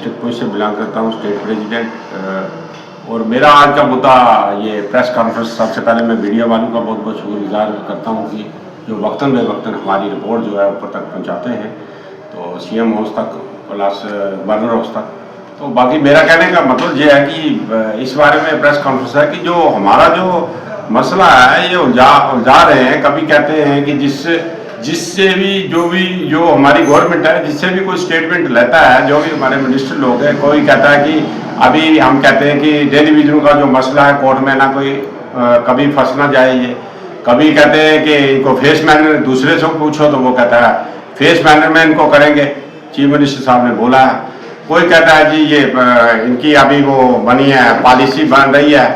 District police से belong करता हूँ, स्टेट प्रेसिडेंट। और मेरा आज का मुद्दा ये प्रेस कॉन्फ्रेंस, सबसे पहले मैं मीडिया वालों का बहुत बहुत शुक्रगुजार करता हूँ कि जो वक्तन बेवक्तन हमारी रिपोर्ट जो है ऊपर तक पहुँचाते हैं, तो सीएम हाउस तक प्लस गवर्नर हाउस तक। तो बाकी मेरा कहने का मतलब ये है कि इस बारे में प्रेस कॉन्फ्रेंस है कि जो हमारा जो मसला है ये उलझा रहे हैं। कभी कहते हैं कि जिससे भी जो हमारी गवर्नमेंट है, जिससे भी कोई स्टेटमेंट लेता है, जो भी हमारे मिनिस्टर लोग हैं, कोई कहता है कि अभी हम कहते हैं कि टेलीविजन का जो मसला है कोर्ट में ना कोई कभी फंस ना जाए ये। कभी कहते हैं कि इनको फेस मैनर दूसरे से पूछो तो वो कहता है फेस मैनर में इनको करेंगे, चीफ मिनिस्टर साहब ने बोला है। कोई कहता है जी ये इनकी अभी वो बनी है, पॉलिसी बन रही है,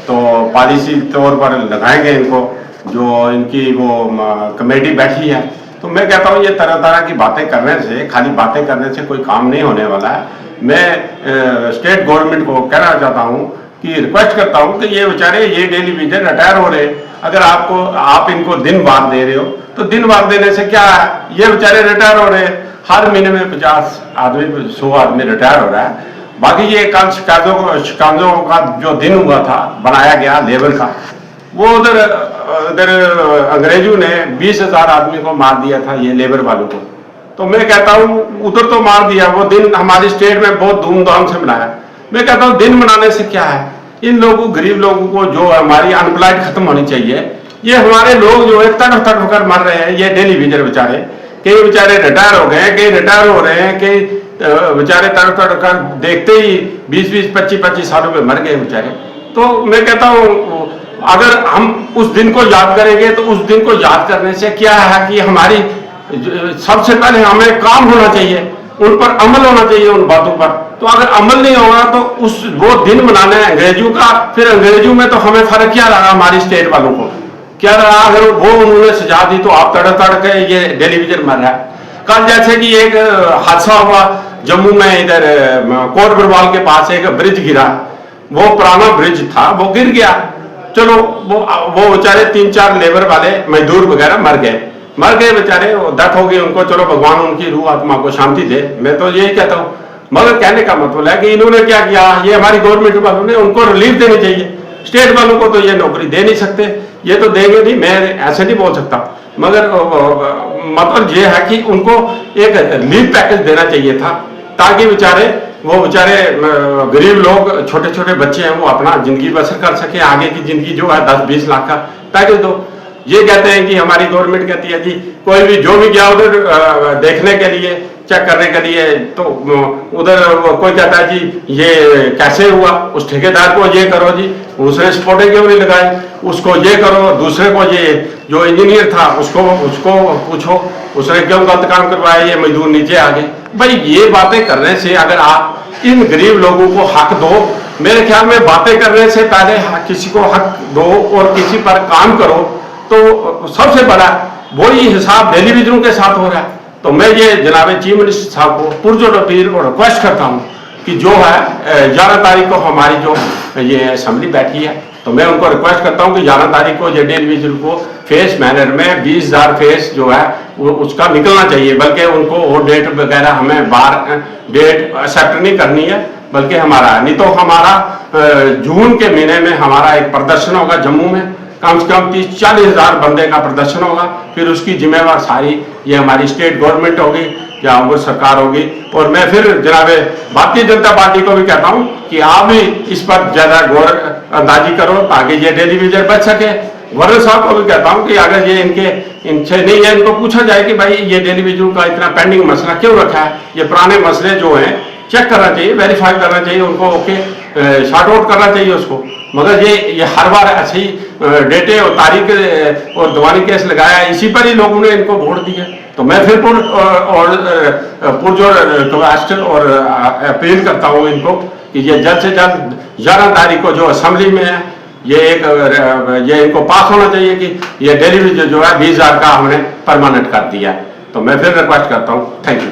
तो पॉलिसी तौर पर लगाएंगे इनको, जो इनकी वो कमेटी बैठी है। तो मैं कहता हूँ ये तरह तरह की बातें करने से, खाली बातें करने से कोई काम नहीं होने वाला है। मैं स्टेट गवर्नमेंट को कहना चाहता हूँ कि रिक्वेस्ट करता हूँ कि ये बेचारे ये टेलीविजन रिटायर हो रहे, अगर आप इनको दिन वार दे रहे हो तो दिन वार देने से क्या है, ये बेचारे रिटायर हो रहे, हर महीने में 50 आदमी 100 आदमी रिटायर हो रहा है। बाकी ये कल शिकागो का जो दिन हुआ था, बनाया गया लेबर का, वो उधर अंग्रेजों ने 20,000 आदमी को मार दिया था, ये लेबर वालों को। तो मैं कहता हूँ उधर तो मार दिया, वो दिन हमारी स्टेट में बहुत धूमधाम से मनाया। मैं कहता हूँ दिन मनाने से क्या है, इन लोगों गरीब लोगों को जो हमारी अनएम्प्लॉयड खत्म होनी चाहिए। ये हमारे लोग जो है तड़फ तड़फ कर मर रहे हैं, ये टेलीविजन बेचारे, कई बेचारे रिटायर हो गए हैं, कई रिटायर हो रहे हैं, कई बेचारे तड़फ तड़फ कर देखते ही 20-20, 25-25 सालों में मर गए बेचारे। तो मैं कहता हूँ अगर हम उस दिन को याद करेंगे तो उस दिन को याद करने से क्या है कि हमारी सबसे पहले हमें काम होना चाहिए, उन पर अमल होना चाहिए, उन बातों पर। तो अगर अमल नहीं होगा तो वो दिन मनाना है अंग्रेजों का, फिर अंग्रेजों में तो हमें फर्क क्या लगा, हमारी स्टेट वालों को क्या रहा, अगर वो उन्होंने सजा दी तो आप तड़ तड़ के ये टेलीविजन मर रहा है। कल जैसे कि एक हादसा हुआ जम्मू में, इधर कोट बरवाल के पास एक ब्रिज गिरा, वो पुराना ब्रिज था, वो गिर गया। चलो वो बेचारे 3-4 लेबर वाले मजदूर वगैरह मर गए बेचारे, डेथ हो गई उनको, चलो भगवान उनकी रूह आत्मा को शांति दे, मैं तो यही कहता हूँ। मगर कहने का मतलब है कि इन्होंने क्या किया, ये हमारी गवर्नमेंट वालों ने उनको रिलीफ देनी चाहिए। स्टेट वालों को तो ये नौकरी दे नहीं सकते, ये तो देंगे नहीं, मैं ऐसे नहीं बोल सकता, मगर मतलब ये है कि उनको एक रिलीफ पैकेज देना चाहिए था, ताकि वो बेचारे गरीब लोग, छोटे छोटे बच्चे हैं, वो अपना जिंदगी बसर कर सके, आगे की जिंदगी जो है 10-20 लाख का पैकेज दो। ये कहते हैं कि हमारी गवर्नमेंट कहती है जी कोई भी जो भी गया उधर देखने के लिए, चेक करने के लिए, तो उधर कोई कहता है जी ये कैसे हुआ, उस ठेकेदार को ये करो जी, उसने स्पॉटें क्यों नहीं लगाई, उसको ये करो, दूसरे को ये जो इंजीनियर था उसको पूछो उसने क्यों गलत काम करवाया, ये मजदूर नीचे आ गए। भाई ये बातें करने से अगर आप इन गरीब लोगों को हक दो, मेरे ख्याल में बातें करने से पहले किसी को हक दो और किसी पर काम करो, तो सबसे बड़ा वही हिसाब टेलीविजनों के साथ हो रहा है। तो मैं ये जनाब चीफ मिनिस्टर साहब को पुरजोर अपील और रिक्वेस्ट करता हूँ कि जो है 11 तारीख को हमारी जो ये असेंबली बैठी है, तो मैं उनको रिक्वेस्ट करता हूँ कि 11 तारीख को ये टेलीविजन को फेस मैनर में 20,000 फेस जो है वो उसका निकलना चाहिए, बल्कि उनको वो डेट वगैरह हमें बाहर डेट एक्सेप्ट नहीं करनी है, बल्कि हमारा नहीं तो हमारा जून के महीने में हमारा एक प्रदर्शन होगा जम्मू में, कम से कम 30-40 हज़ार बंदे का प्रदर्शन होगा। फिर उसकी जिम्मेवार सारी ये हमारी स्टेट गवर्नमेंट होगी या वो सरकार होगी। और मैं फिर जनाब भारतीय जनता पार्टी को भी कहता हूँ कि आप भी इस पर ज़्यादा गौर अंदाजी करो ताकि ये टेलीविजन बच सके। गवर्नर साहब को भी कहता हूँ कि अगर ये इनसे नहीं है, इनको पूछा जाए कि भाई ये टेलीविजन का इतना पेंडिंग मसला क्यों रखा है, ये पुराने मसले जो हैं चेक करना चाहिए, वेरीफाई करना चाहिए, उनको ओके शॉर्ट आउट करना चाहिए उसको। मगर ये हर बार ऐसी डेटे और तारीख और दीवानी केस लगाया, इसी पर ही लोगों ने इनको वोट दिया। तो मैं फिर पुरजोर रिक्वेस्ट और अपील करता हूँ इनको कि ये जल्द से जल्द 11 तारीख को जो असेंबली में है ये इनको पास होना चाहिए कि ये टेलीविजन जो है 20,000 का हमने परमानेंट कर दिया। तो मैं फिर रिक्वेस्ट करता हूँ। Thank you.